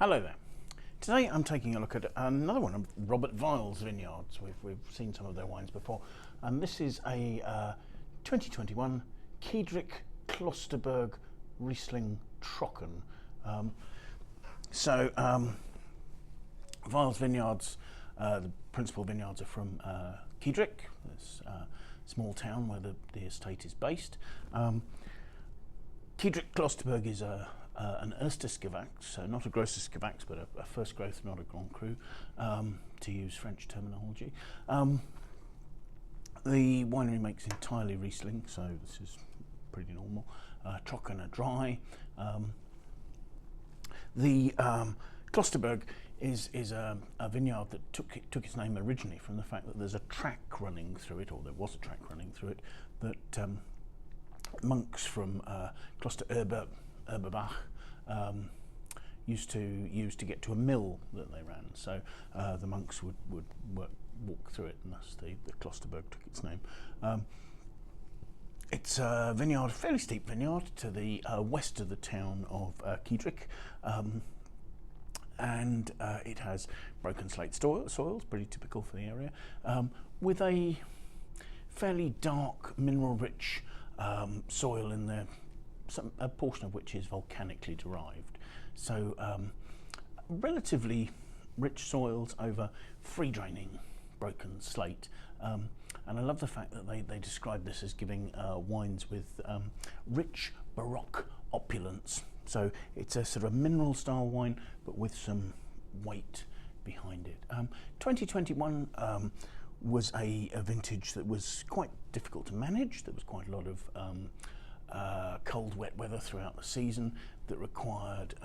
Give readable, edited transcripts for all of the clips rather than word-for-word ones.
Hello there. Today I'm taking a look at another one of Robert Weil's vineyards. We've seen some of their wines before, and this is a 2021 Kiedricher Klosterberg Riesling Trocken. Weil's vineyards, the principal vineyards are from Kiedrich, this small town where the estate is based. Kiedrich Klosterberg is an Erste Lage, so not a Grosse Lage, but a first growth, not a Grand Cru, to use French terminology. The winery makes entirely Riesling, so this is pretty normal. Trocken are dry. The Klosterberg is a vineyard that took its name originally from the fact that there's a track running through it, or there was a track running through it, that monks from Klosterberg used to use to get to a mill that they ran. So the monks would walk through it, and thus the Klosterberg took its name. It's a vineyard, a fairly steep vineyard to the west of the town of Kiedrich, and it has broken slate soils, pretty typical for the area, with a fairly dark, mineral-rich soil in there, a portion of which is volcanically derived. So relatively rich soils over free-draining broken slate. And I love the fact that they describe this as giving wines with rich Baroque opulence. So it's a sort of mineral style wine, but with some weight behind it. 2021 was a vintage that was quite difficult to manage. There was quite a lot of cold, wet weather throughout the season that required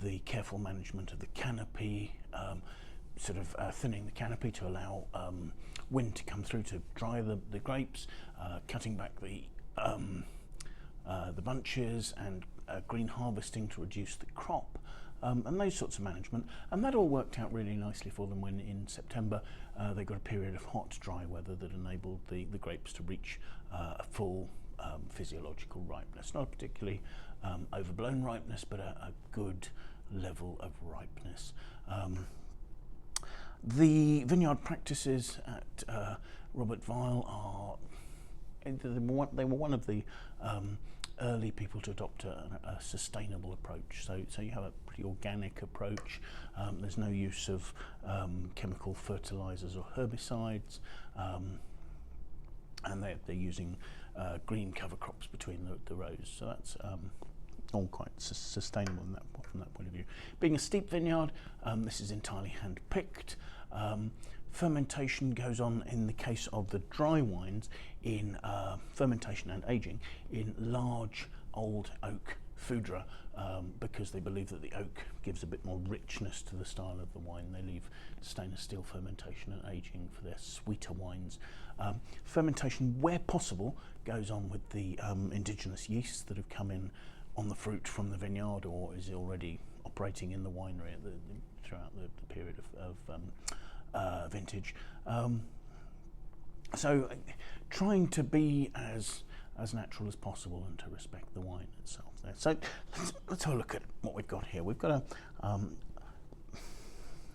the careful management of the canopy, thinning the canopy to allow wind to come through to dry the grapes, cutting back the bunches, and green harvesting to reduce the crop, and those sorts of management. And that all worked out really nicely for them when in September they got a period of hot, dry weather that enabled the grapes to reach a full physiological ripeness. Not a particularly overblown ripeness, but a good level of ripeness. The vineyard practices at Robert Weil are, they were one of the early people to adopt a sustainable approach. So you have a pretty organic approach. There's no use of chemical fertilizers or herbicides, and they're using green cover crops between the rows. So that's all quite sustainable from that point of view. Being a steep vineyard, this is entirely hand-picked. Fermentation goes on, in the case of the dry wines, in fermentation and aging in large old oak foudre, because they believe that the oak gives a bit more richness to the style of the wine. They leave stainless steel fermentation and aging for their sweeter wines. Fermentation, where possible, goes on with the indigenous yeasts that have come in on the fruit from the vineyard or is already operating in the winery throughout the period of vintage. So trying to be as natural as possible and to respect the wine itself there. So let's have a look at what we've got here. We've got a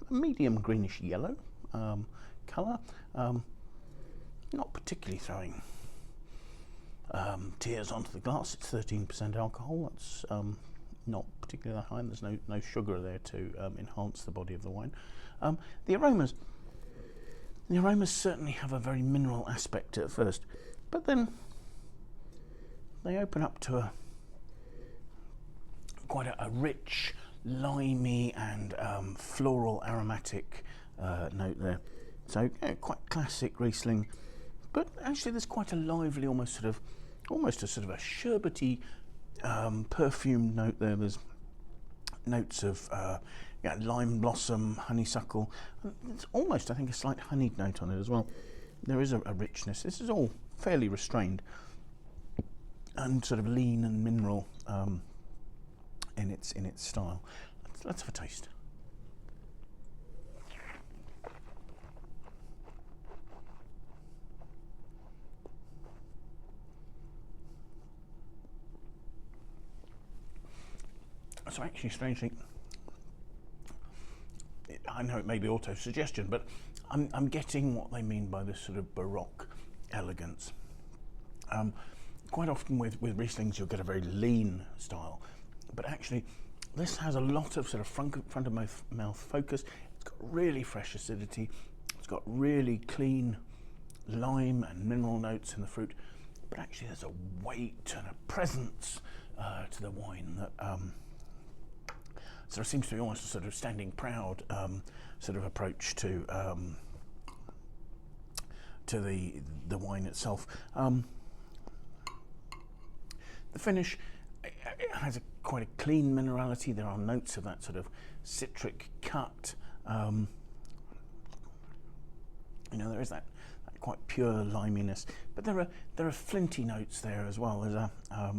medium greenish yellow colour, not particularly throwing tears onto the glass. It's 13% alcohol. That's not particularly that high, and there's no sugar there to enhance the body of the wine. The aromas certainly have a very mineral aspect at first, but then they open up to quite a rich, limey and floral aromatic note there. So quite classic Riesling, but actually there's quite a lively, almost a sherbety perfumed note there. There's notes of lime blossom, honeysuckle. It's almost, I think, a slight honeyed note on it as well. There is a richness. This is all fairly restrained and sort of lean and mineral in its style. Let's have a taste. So actually, strangely, I know it may be auto-suggestion, but I'm getting what they mean by this sort of Baroque elegance. Quite often with Rieslings you'll get a very lean style, but actually this has a lot of sort of front of mouth focus. It's got really fresh acidity, it's got really clean lime and mineral notes in the fruit, but actually there's a weight and a presence to the wine that sort of seems to be almost a sort of standing proud sort of approach to the wine itself. The finish, it has quite a clean minerality. There are notes of that sort of citric cut. You know, there is that quite pure liminess, but there are flinty notes there as well. There's a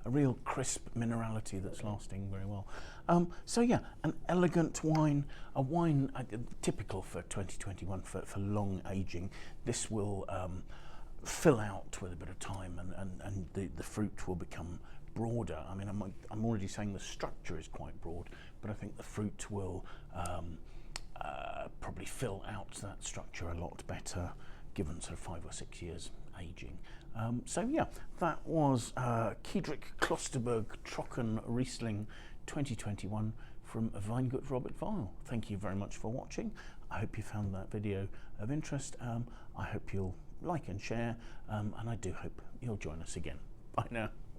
real crisp minerality that's lasting very well. So yeah, an elegant wine, a wine typical for 2021 for long aging. This will fill out with a bit of time, and the fruit will become broader. I mean, I'm already saying the structure is quite broad, but I think the fruit will probably fill out that structure a lot better given sort of 5 or 6 years aging. So yeah, that was Kiedricher Klosterberg Trocken Riesling 2021 from Weingut Robert Weil. Thank you very much for watching. I hope you found that video of interest. I hope you'll like and share, and I do hope you'll join us again. Bye now.